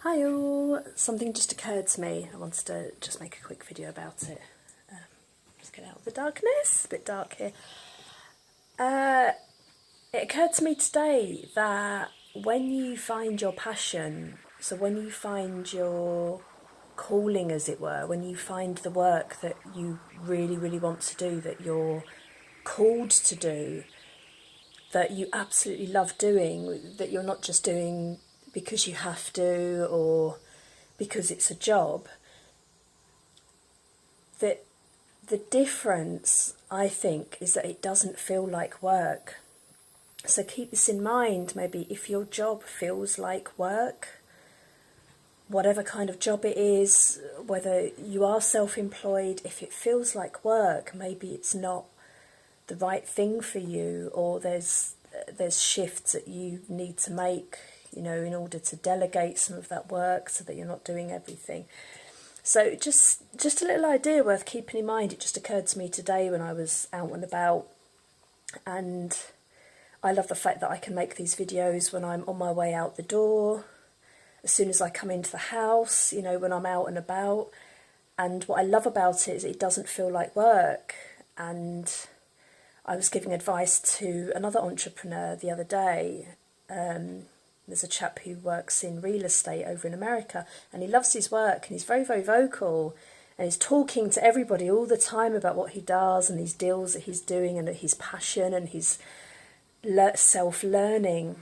Hi all, something just occurred to me. I wanted to just make a quick video about it. Just get out of the darkness, it's a bit dark here. It occurred to me today that when you find your passion, so when you find your calling as it were, when you find the work that you really, really want to do, that you're called to do, that you absolutely love doing, that you're not just doing because you have to or because it's a job, that the difference, I think, is that it doesn't feel like work. So keep this in mind. Maybe if your job feels like work, whatever kind of job it is, whether you are self-employed, if it feels like work, maybe it's not the right thing for you, or there's shifts that you need to make, in order to delegate some of that work so that you're not doing everything. So just a little idea worth keeping in mind. It just occurred to me today when I was out and about, and I love the fact that I can make these videos when I'm on my way out the door, as soon as I come into the house, when I'm out and about. And what I love about it is it doesn't feel like work. And I was giving advice to another entrepreneur the other day. There's a chap who works in real estate over in America, and he loves his work, and he's very, very vocal, and he's talking to everybody all the time about what he does and these deals that he's doing and his passion and his self-learning.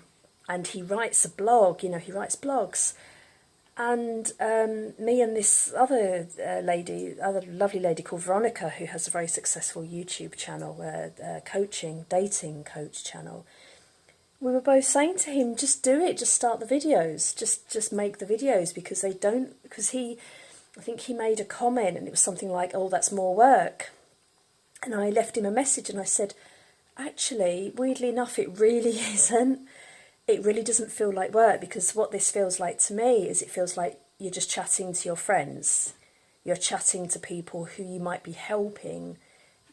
And he writes a blog, he writes blogs. And me and this other lovely lady called Veronica, who has a very successful YouTube channel, dating coach channel, we were both saying to him, just do it, just start the videos, just make the videos, because I think he made a comment and it was something like, oh, that's more work. And I left him a message and I said, actually, weirdly enough, it really isn't. It really doesn't feel like work, because what this feels like to me is it feels like you're just chatting to your friends. You're chatting to people who you might be helping.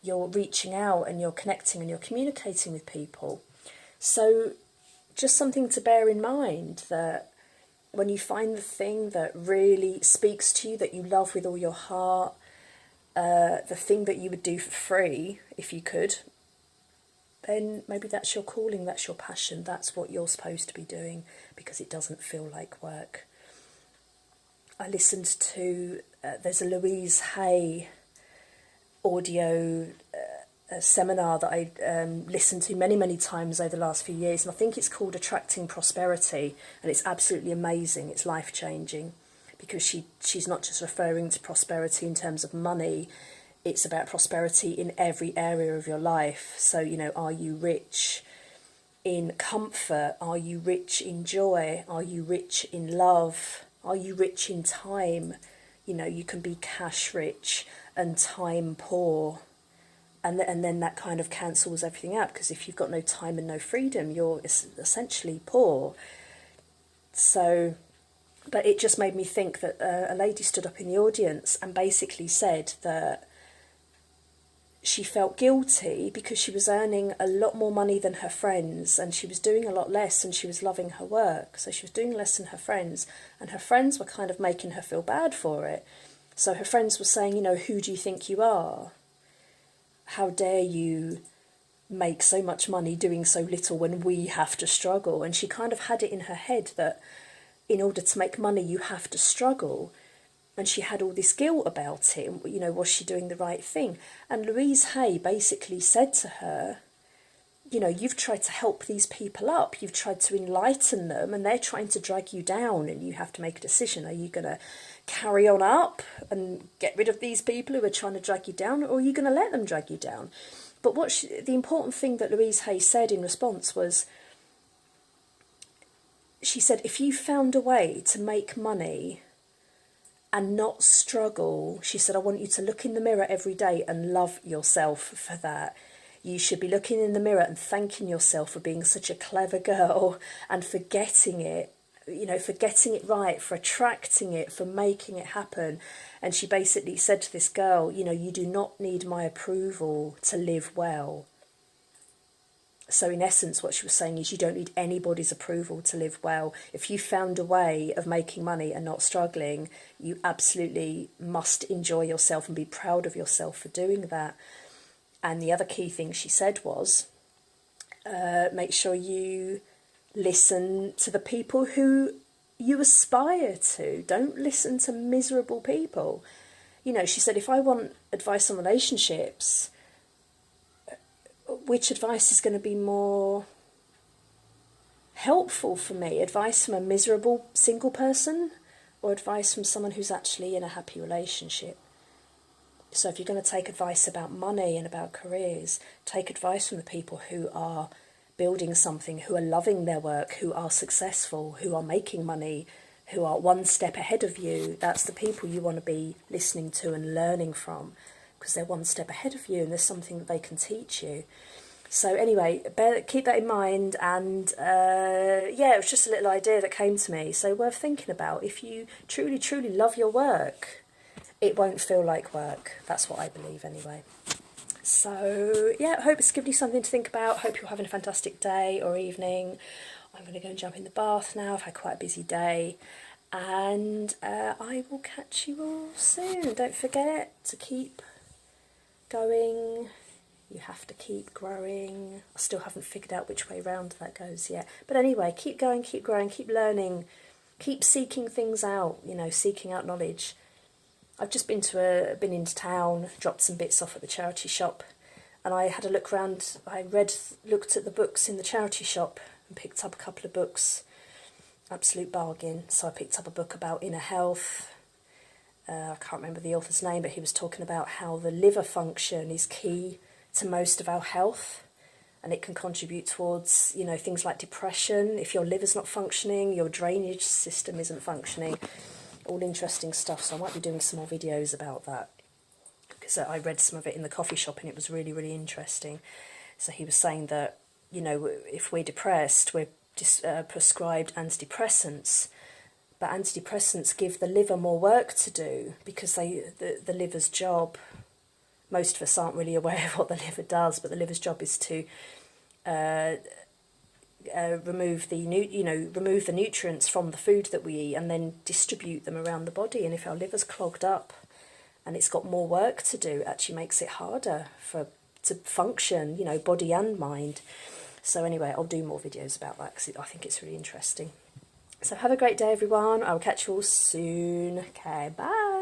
You're reaching out and you're connecting and you're communicating with people. So just something to bear in mind, that when you find the thing that really speaks to you, that you love with all your heart, the thing that you would do for free if you could, then maybe that's your calling, that's your passion, that's what you're supposed to be doing, because it doesn't feel like work. I listened to, there's a Louise Hay audio seminar that I listened to many, many times over the last few years, and I think it's called Attracting Prosperity, and it's absolutely amazing. It's life-changing, because she's not just referring to prosperity in terms of money. It's about prosperity in every area of your life. So, are you rich in comfort? Are you rich in joy? Are you rich in love? Are you rich in time? You can be cash rich and time poor. And then that kind of cancels everything out, because if you've got no time and no freedom, you're essentially poor. So, but it just made me think that a lady stood up in the audience and basically said that she felt guilty because she was earning a lot more money than her friends, and she was doing a lot less, and she was loving her work. So she was doing less than her friends, and her friends were kind of making her feel bad for it. So her friends were saying, who do you think you are? How dare you make so much money doing so little when we have to struggle? And she kind of had it in her head that in order to make money, you have to struggle. And she had all this guilt about it. Was she doing the right thing? And Louise Hay basically said to her, you've tried to help these people up. You've tried to enlighten them, and they're trying to drag you down, and you have to make a decision. Are you going to carry on up and get rid of these people who are trying to drag you down, or are you going to let them drag you down? But the important thing that Louise Hay said in response was, she said, if you found a way to make money and not struggle, she said, I want you to look in the mirror every day and love yourself for that. You should be looking in the mirror and thanking yourself for being such a clever girl and for getting it, for getting it right, for attracting it, for making it happen. And she basically said to this girl, you do not need my approval to live well. So in essence, what she was saying is you don't need anybody's approval to live well. If you found a way of making money and not struggling, you absolutely must enjoy yourself and be proud of yourself for doing that. And the other key thing she said was, make sure you listen to the people who you aspire to. Don't listen to miserable people. You know, she said, if I want advice on relationships, which advice is going to be more helpful for me? Advice from a miserable single person or advice from someone who's actually in a happy relationship? So if you're going to take advice about money and about careers, take advice from the people who are building something, who are loving their work, who are successful, who are making money, who are one step ahead of you. That's the people you want to be listening to and learning from, because they're one step ahead of you and there's something that they can teach you. So anyway, keep that in mind. And yeah, it was just a little idea that came to me, so worth thinking about. If you truly, truly love your work, it won't feel like work. That's what I believe anyway. So yeah, I hope it's given you something to think about. Hope you're having a fantastic day or evening. I'm going to go and jump in the bath now. I've had quite a busy day. And I will catch you all soon. Don't forget to keep going. You have to keep growing. I still haven't figured out which way round that goes yet. But anyway, keep going, keep growing, keep learning, keep seeking things out, you know, seeking out knowledge. I've just been into town, dropped some bits off at the charity shop, and I had a look around. I looked at the books in the charity shop and picked up a couple of books. Absolute bargain. So I picked up a book about inner health. I can't remember the author's name, but he was talking about how the liver function is key to most of our health, and it can contribute towards, you know, things like depression. If your liver's not functioning, your drainage system isn't functioning. All interesting stuff, so I might be doing some more videos about that, because I read some of it in the coffee shop and it was really, really interesting. So he was saying that, you know, if we're depressed, we're prescribed antidepressants, but antidepressants give the liver more work to do, because the liver's job, most of us aren't really aware of what the liver does, but the liver's job is to remove the nutrients from the food that we eat and then distribute them around the body. And if our liver's clogged up and it's got more work to do, it actually makes it harder to function, you know, body and mind. So anyway, I'll do more videos about that because I think it's really interesting. So have a great day, everyone. I'll catch you all soon. Okay, bye.